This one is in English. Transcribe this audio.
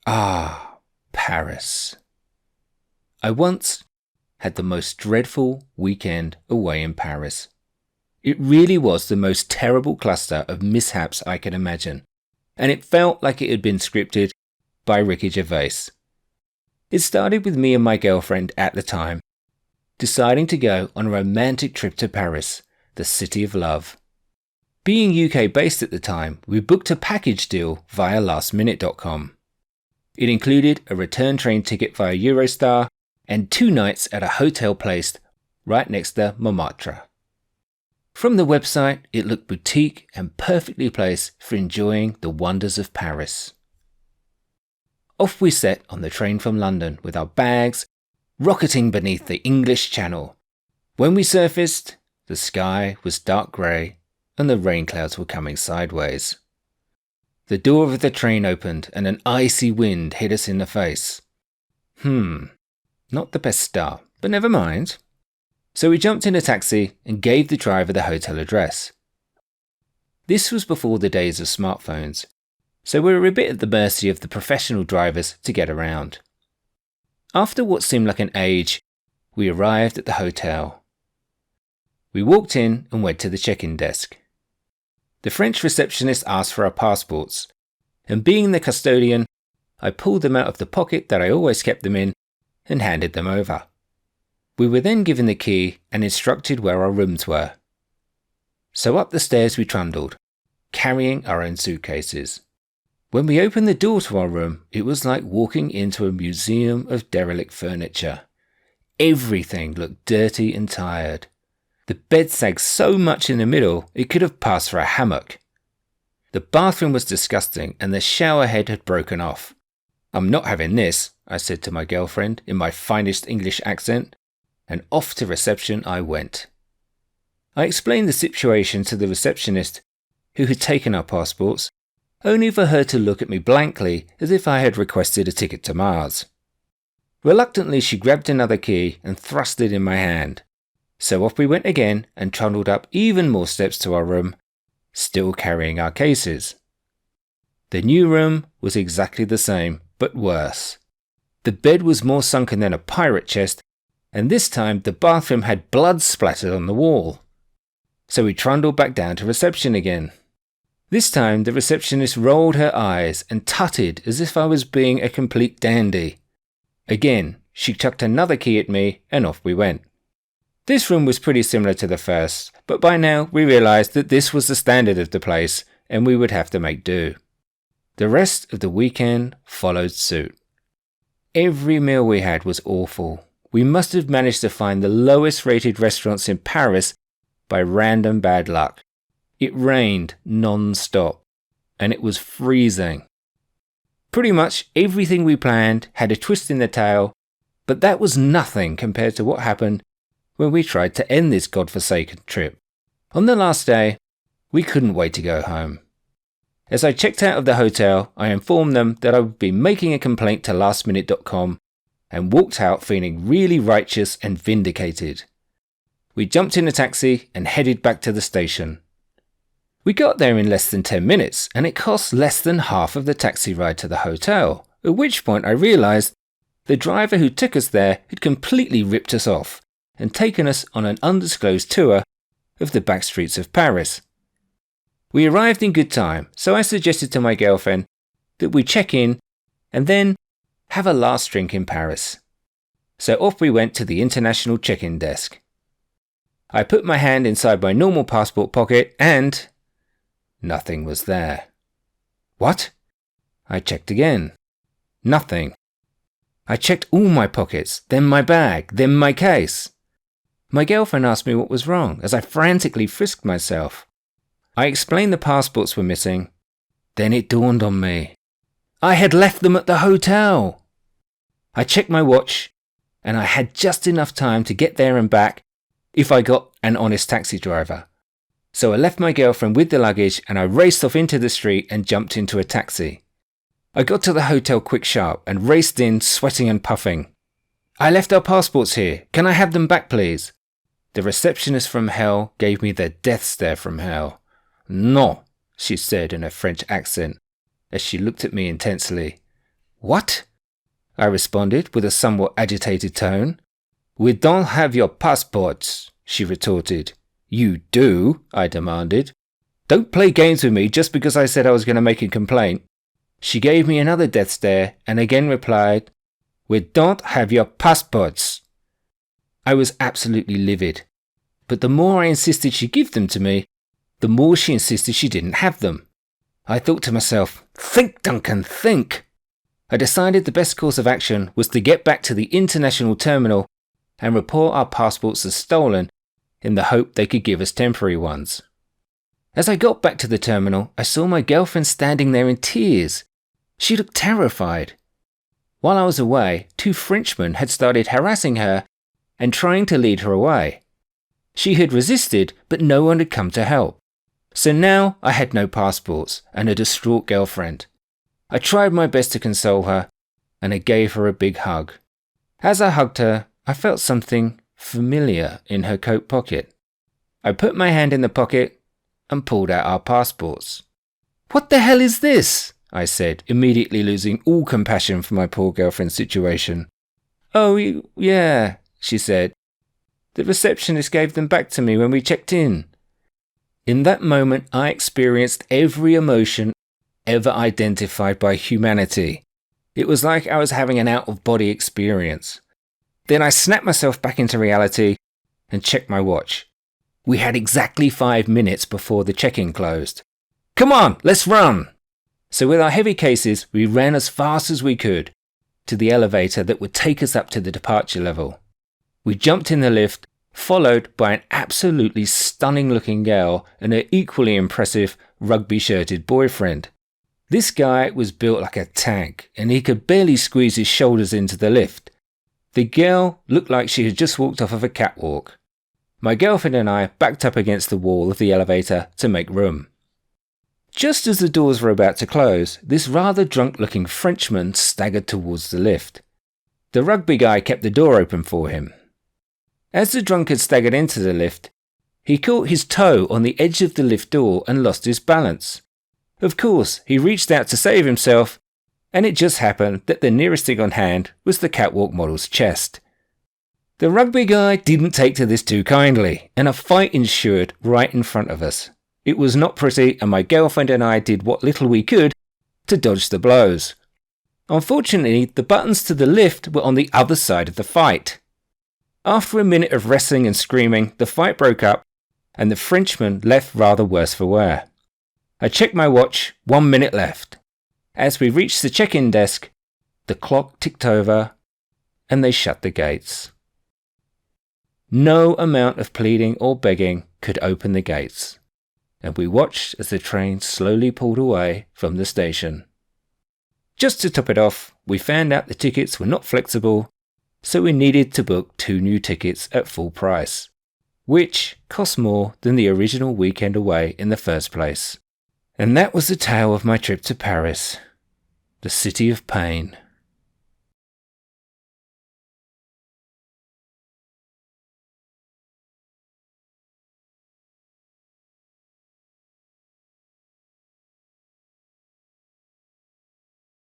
Ah, Paris. I once had the most dreadful weekend away in Paris. It really was the most terrible cluster of mishaps I could imagine, and it felt like it had been scripted by Ricky Gervais. It started with me and my girlfriend at the time, deciding to go on a romantic trip to Paris, the city of love. Being UK based at the time, we booked a package deal via lastminute.com. It included a return train ticket via Eurostar and 2 nights at a hotel placed right next to Montmartre. From the website, it looked boutique and perfectly placed for enjoying the wonders of Paris. Off we set on the train from London with our bags, rocketing beneath the English Channel. When we surfaced, the sky was dark grey and the rain clouds were coming sideways. The door of the train opened and an icy wind hit us in the face. Not the best start, but never mind. So we jumped in a taxi and gave the driver the hotel address. This was before the days of smartphones, so we were a bit at the mercy of the professional drivers to get around. After what seemed like an age, we arrived at the hotel. We walked in and went to the check-in desk. The French receptionist asked for our passports, and being the custodian, I pulled them out of the pocket that I always kept them in and handed them over. We were then given the key and instructed where our rooms were. So up the stairs we trundled, carrying our own suitcases. When we opened the door to our room, it was like walking into a museum of derelict furniture. Everything looked dirty and tired. The bed sagged so much in the middle it could have passed for a hammock. The bathroom was disgusting and the shower head had broken off. "I'm not having this," I said to my girlfriend in my finest English accent, and off to reception I went. I explained the situation to the receptionist, who had taken our passports, only for her to look at me blankly as if I had requested a ticket to Mars. Reluctantly she grabbed another key and thrust it in my hand. So off we went again and trundled up even more steps to our room, still carrying our cases. The new room was exactly the same, but worse. The bed was more sunken than a pirate chest, and this time the bathroom had blood splattered on the wall. So we trundled back down to reception again. This time the receptionist rolled her eyes and tutted as if I was being a complete dandy. Again, she chucked another key at me and off we went. This room was pretty similar to the first, but by now we realised that this was the standard of the place and we would have to make do. The rest of the weekend followed suit. Every meal we had was awful. We must have managed to find the lowest rated restaurants in Paris by random bad luck. It rained non-stop and it was freezing. Pretty much everything we planned had a twist in the tail, but that was nothing compared to what happened when we tried to end this godforsaken trip. On the last day, we couldn't wait to go home. As I checked out of the hotel, I informed them that I would be making a complaint to lastminute.com and walked out feeling really righteous and vindicated. We jumped in a taxi and headed back to the station. We got there in less than 10 minutes and it cost less than half of the taxi ride to the hotel, at which point I realised the driver who took us there had completely ripped us off and taken us on an undisclosed tour of the back streets of Paris. We arrived in good time, so I suggested to my girlfriend that we check in and then have a last drink in Paris. So off we went to the international check-in desk. I put my hand inside my normal passport pocket and nothing was there. What? I checked again. Nothing. I checked all my pockets, then my bag, then my case. My girlfriend asked me what was wrong as I frantically frisked myself. I explained the passports were missing. Then it dawned on me. I had left them at the hotel. I checked my watch and I had just enough time to get there and back if I got an honest taxi driver. So I left my girlfriend with the luggage and I raced off into the street and jumped into a taxi. I got to the hotel quick sharp and raced in, sweating and puffing. "I left our passports here. Can I have them back, please?" The receptionist from hell gave me the death stare from hell. "No," she said in a French accent, as she looked at me intensely. What? I responded with a somewhat agitated tone. We don't have your passports, she retorted. You do, I demanded. Don't play games with me just because I said I was going to make a complaint. She gave me another death stare and again replied, We don't have your passports. I was absolutely livid. But the more I insisted she give them to me, the more she insisted she didn't have them. I thought to myself, think, Duncan, think. I decided the best course of action was to get back to the international terminal and report our passports as stolen in the hope they could give us temporary ones. As I got back to the terminal, I saw my girlfriend standing there in tears. She looked terrified. While I was away, 2 Frenchmen had started harassing her and trying to lead her away. She had resisted, but no one had come to help. So now I had no passports and a distraught girlfriend. I tried my best to console her, and I gave her a big hug. As I hugged her, I felt something familiar in her coat pocket. I put my hand in the pocket and pulled out our passports. What the hell is this? I said, immediately losing all compassion for my poor girlfriend's situation. Oh, yeah, she said. The receptionist gave them back to me when we checked in. In that moment, I experienced every emotion ever identified by humanity. It was like I was having an out-of-body experience. Then I snapped myself back into reality and checked my watch. We had exactly 5 minutes before the check-in closed. Come on, let's run! So with our heavy cases, we ran as fast as we could to the elevator that would take us up to the departure level. We jumped in the lift, followed by an absolutely stunning-looking girl and her equally impressive rugby-shirted boyfriend. This guy was built like a tank, and he could barely squeeze his shoulders into the lift. The girl looked like she had just walked off of a catwalk. My girlfriend and I backed up against the wall of the elevator to make room. Just as the doors were about to close, this rather drunk-looking Frenchman staggered towards the lift. The rugby guy kept the door open for him. As the drunkard staggered into the lift, he caught his toe on the edge of the lift door and lost his balance. Of course, he reached out to save himself, and it just happened that the nearest thing on hand was the catwalk model's chest. The rugby guy didn't take to this too kindly, and a fight ensued right in front of us. It was not pretty, and my girlfriend and I did what little we could to dodge the blows. Unfortunately, the buttons to the lift were on the other side of the fight. After a minute of wrestling and screaming, the fight broke up, and the Frenchman left rather worse for wear. I checked my watch, 1 minute left. As we reached the check-in desk, the clock ticked over, and they shut the gates. No amount of pleading or begging could open the gates, and we watched as the train slowly pulled away from the station. Just to top it off, we found out the tickets were not flexible, so we needed to book 2 new tickets at full price, which cost more than the original weekend away in the first place. And that was the tale of my trip to Paris, the city of pain.